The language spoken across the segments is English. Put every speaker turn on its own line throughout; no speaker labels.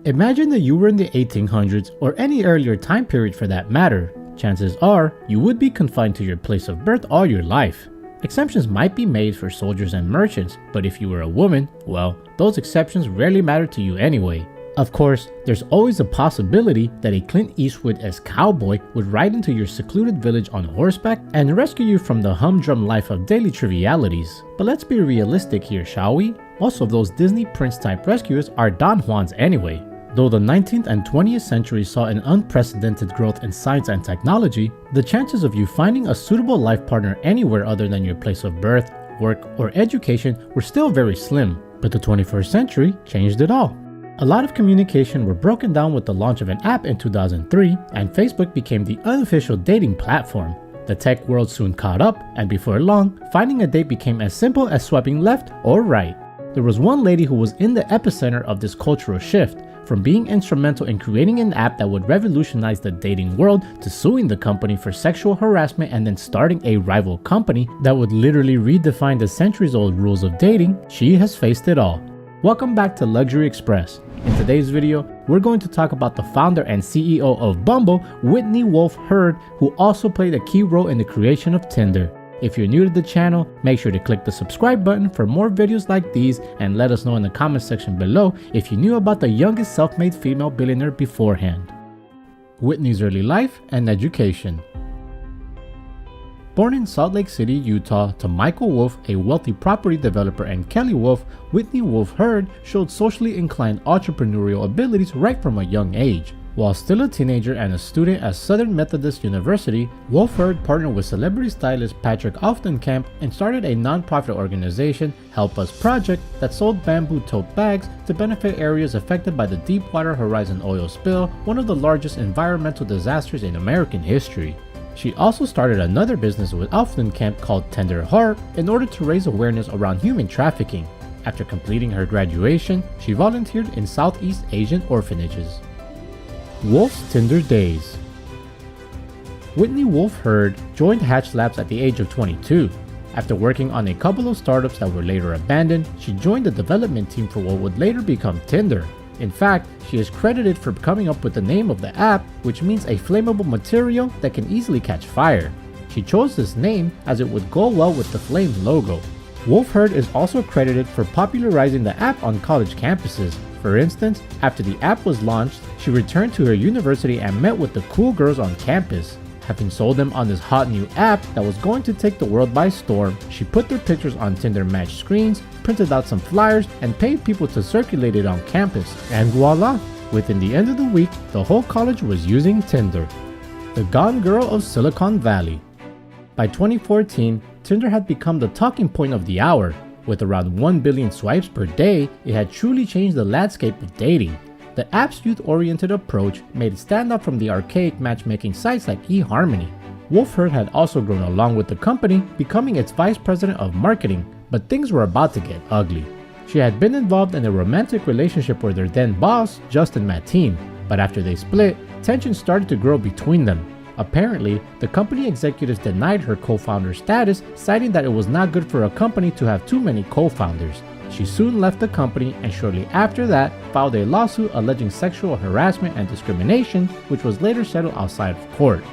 Imagine that you were in the 1800s or any earlier time period for that matter. Chances are you would be confined to your place of birth all your life. Exceptions might be made for soldiers and merchants, but if you were a woman, well, those exceptions rarely matter to you anyway. Of course, there's always a possibility that a Clint Eastwood-esque cowboy would ride into your secluded village on horseback and rescue you from the humdrum life of daily trivialities. But let's be realistic here, shall we? Most of those Disney Prince-type rescuers are Don Juans anyway. Though the 19th and 20th century saw an unprecedented growth in science and technology, the chances of you finding a suitable life partner anywhere other than your place of birth, work, or education were still very slim. But the 21st century changed it all. A lot of communication were broken down with the launch of an app in 2003, and Facebook became the unofficial dating platform. The tech world soon caught up, and before long, finding a date became as simple as swiping left or right. There was one lady who was in the epicenter of this cultural shift, from being instrumental in creating an app that would revolutionize the dating world to suing the company for sexual harassment and then starting a rival company that would literally redefine the centuries-old rules of dating. She has faced it all. Welcome back to Luxury Express. In today's video, we're going to talk about the founder and CEO of Bumble, Whitney Wolfe Herd, who also played a key role in the creation of Tinder. If you're new to the channel, make sure to click the subscribe button for more videos like these and let us know in the comment section below if you knew about the youngest self-made female billionaire beforehand. Whitney's early life and education. Born in Salt Lake City, Utah, to Michael Wolfe, a wealthy property developer, and Kelly Wolfe, Whitney Wolfe Herd showed socially inclined entrepreneurial abilities right from a young age. While still a teenager and a student at Southern Methodist University, Wolfe Herd partnered with celebrity stylist Patrick Oftenkamp and started a non-profit organization, Help Us Project, that sold bamboo tote bags to benefit areas affected by the Deepwater Horizon oil spill, one of the largest environmental disasters in American history. She also started another business with Oftenkamp called Tender Heart in order to raise awareness around human trafficking. After completing her graduation, she volunteered in Southeast Asian orphanages. Wolfe's Tinder Days. Whitney Wolfe Herd joined Hatch Labs at the age of 22. After working on a couple of startups that were later abandoned, she joined the development team for what would later become Tinder. In fact, she is credited for coming up with the name of the app, which means a flammable material that can easily catch fire. She chose this name as it would go well with the flame logo. Wolfe Herd is also credited for popularizing the app on college campuses. For instance, after the app was launched, she returned to her university and met with the cool girls on campus. Having sold them on this hot new app that was going to take the world by storm, she put their pictures on Tinder match screens, printed out some flyers, and paid people to circulate it on campus. And voila! Within the end of the week, the whole college was using Tinder. The Gone Girl of Silicon Valley. By 2014, Tinder had become the talking point of the hour. With around 1 billion swipes per day, it had truly changed the landscape of dating. The app's youth-oriented approach made it stand out from the archaic matchmaking sites like eHarmony. Wolfe Herd had also grown along with the company, becoming its vice president of marketing, but things were about to get ugly. She had been involved in a romantic relationship with their then boss, Justin Mateen, but after they split, tensions started to grow between them. Apparently, the company executives denied her co-founder status, citing that it was not good for a company to have too many co-founders. She soon left the company and shortly after that filed a lawsuit alleging sexual harassment and discrimination, which was later settled outside of court.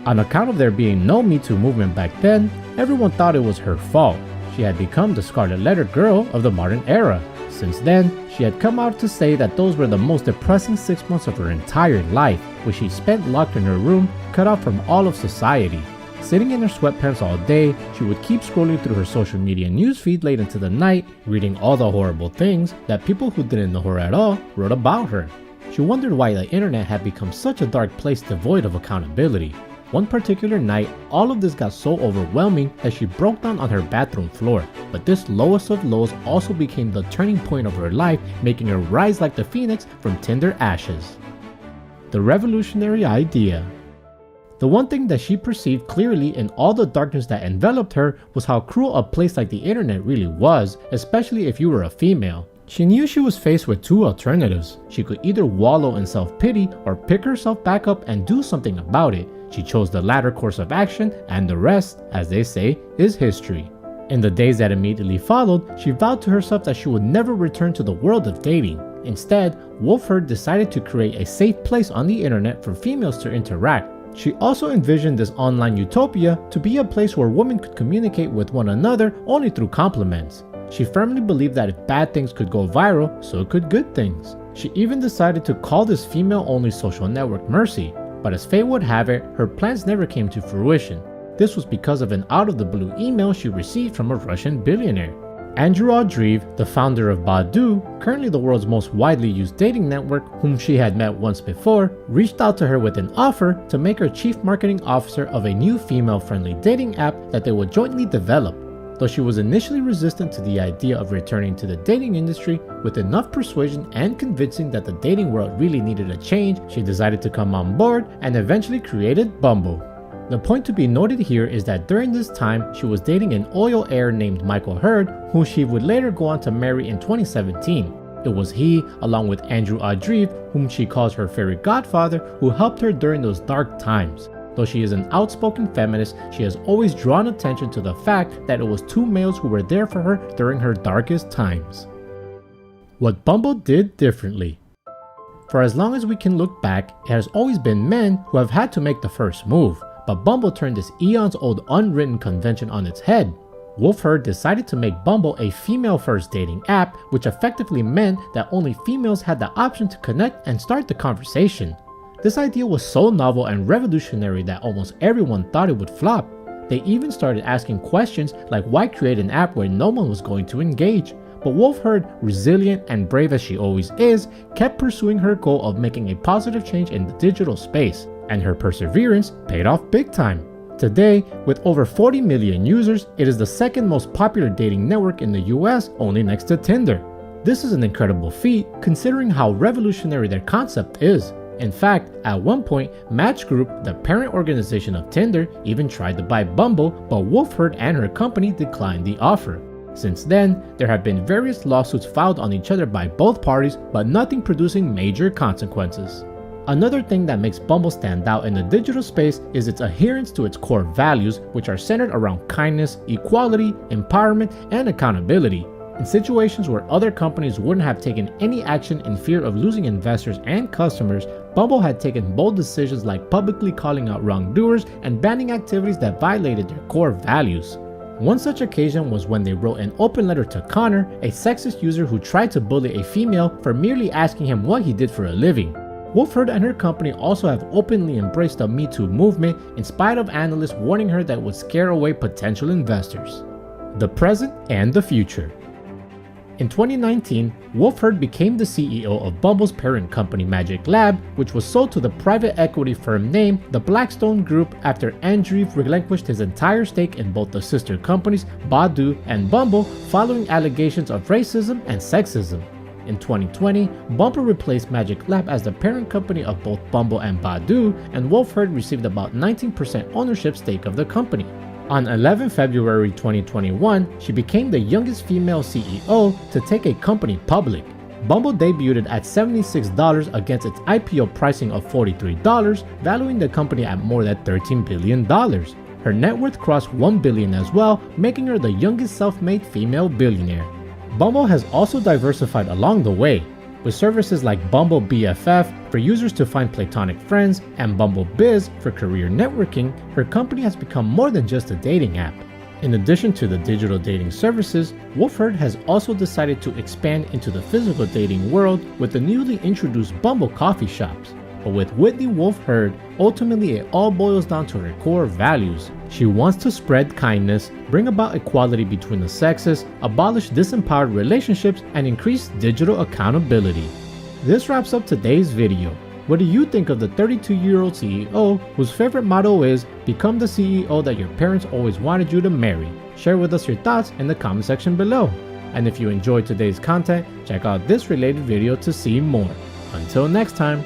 On account of there being no Me Too movement back then, everyone thought it was her fault. She had become the scarlet letter girl of the modern era. Since then, she had come out to say that those were the most depressing 6 months of her entire life, which she spent locked in her room, cut off from all of society. Sitting in her sweatpants all day, she would keep scrolling through her social media newsfeed late into the night, reading all the horrible things that people who didn't know her at all wrote about her. She wondered why the internet had become such a dark place devoid of accountability. One particular night, all of this got so overwhelming that she broke down on her bathroom floor. But this lowest of lows also became the turning point of her life, making her rise like the phoenix from Tinder ashes. The revolutionary idea. The one thing that she perceived clearly in all the darkness that enveloped her was how cruel a place like the internet really was, especially if you were a female. She knew she was faced with two alternatives. She could either wallow in self-pity or pick herself back up and do something about it. She chose the latter course of action, and the rest, as they say, is history. In the days that immediately followed, she vowed to herself that she would never return to the world of dating. Instead, Wolfe Herd decided to create a safe place on the internet for females to interact. She also envisioned this online utopia to be a place where women could communicate with one another only through compliments. She firmly believed that if bad things could go viral, so could good things. She even decided to call this female-only social network Mercy, but as fate would have it, her plans never came to fruition. This was because of an out-of-the-blue email she received from a Russian billionaire. Andrew Andreev, the founder of Badoo, currently the world's most widely used dating network, whom she had met once before, reached out to her with an offer to make her chief marketing officer of a new female-friendly dating app that they would jointly develop. Though she was initially resistant to the idea of returning to the dating industry, with enough persuasion and convincing that the dating world really needed a change, she decided to come on board and eventually created Bumble. The point to be noted here is that during this time, she was dating an oil heir named Michael Herd, who she would later go on to marry in 2017. It was he, along with Andrew Andreev, whom she calls her fairy godfather, who helped her during those dark times. Though she is an outspoken feminist, she has always drawn attention to the fact that it was two males who were there for her during her darkest times. What Bumble did differently. For as long as we can look back, it has always been men who have had to make the first move. But Bumble turned this eons-old unwritten convention on its head. Wolfe Herd decided to make Bumble a female-first dating app, which effectively meant that only females had the option to connect and start the conversation. This idea was so novel and revolutionary that almost everyone thought it would flop. They even started asking questions like why create an app where no one was going to engage. But Wolfe Herd, resilient and brave as she always is, kept pursuing her goal of making a positive change in the digital space. And her perseverance paid off big time. Today, with over 40 million users, it is the second most popular dating network in the US, only next to Tinder. This is an incredible feat considering how revolutionary their concept is. In fact, at one point, Match Group, the parent organization of Tinder, even tried to buy Bumble, but Wolfe Herd and her company declined the offer. Since then, there have been various lawsuits filed on each other by both parties, but nothing producing major consequences. Another thing that makes Bumble stand out in the digital space is its adherence to its core values, which are centered around kindness, equality, empowerment, and accountability. In situations where other companies wouldn't have taken any action in fear of losing investors and customers, Bumble had taken bold decisions like publicly calling out wrongdoers and banning activities that violated their core values. One such occasion was when they wrote an open letter to Connor, a sexist user who tried to bully a female for merely asking him what he did for a living. Wolfe Herd and her company also have openly embraced the Me Too movement in spite of analysts warning her that it would scare away potential investors. The present and the future. In 2019, Wolfe Herd became the CEO of Bumble's parent company Magic Lab, which was sold to the private equity firm named the Blackstone Group after Andreev relinquished his entire stake in both the sister companies Badoo and Bumble following allegations of racism and sexism. In 2020, Bumble replaced Magic Lab as the parent company of both Bumble and Badoo, and Wolfe Herd received about 19% ownership stake of the company. On 11 February 2021, she became the youngest female CEO to take a company public. Bumble debuted at $76 against its IPO pricing of $43, valuing the company at more than $13 billion. Her net worth crossed $1 billion as well, making her the youngest self-made female billionaire. Bumble has also diversified along the way, with services like Bumble BFF for users to find platonic friends and Bumble Biz for career networking. Her company has become more than just a dating app. In addition to the digital dating services, Wolfe Herd has also decided to expand into the physical dating world with the newly introduced Bumble coffee shops. But with Whitney Wolfe Herd, ultimately it all boils down to her core values. She wants to spread kindness, bring about equality between the sexes, abolish disempowered relationships, and increase digital accountability. This wraps up today's video. What do you think of the 32-year-old CEO whose favorite motto is, become the CEO that your parents always wanted you to marry? Share with us your thoughts in the comment section below. And if you enjoyed today's content, check out this related video to see more. Until next time.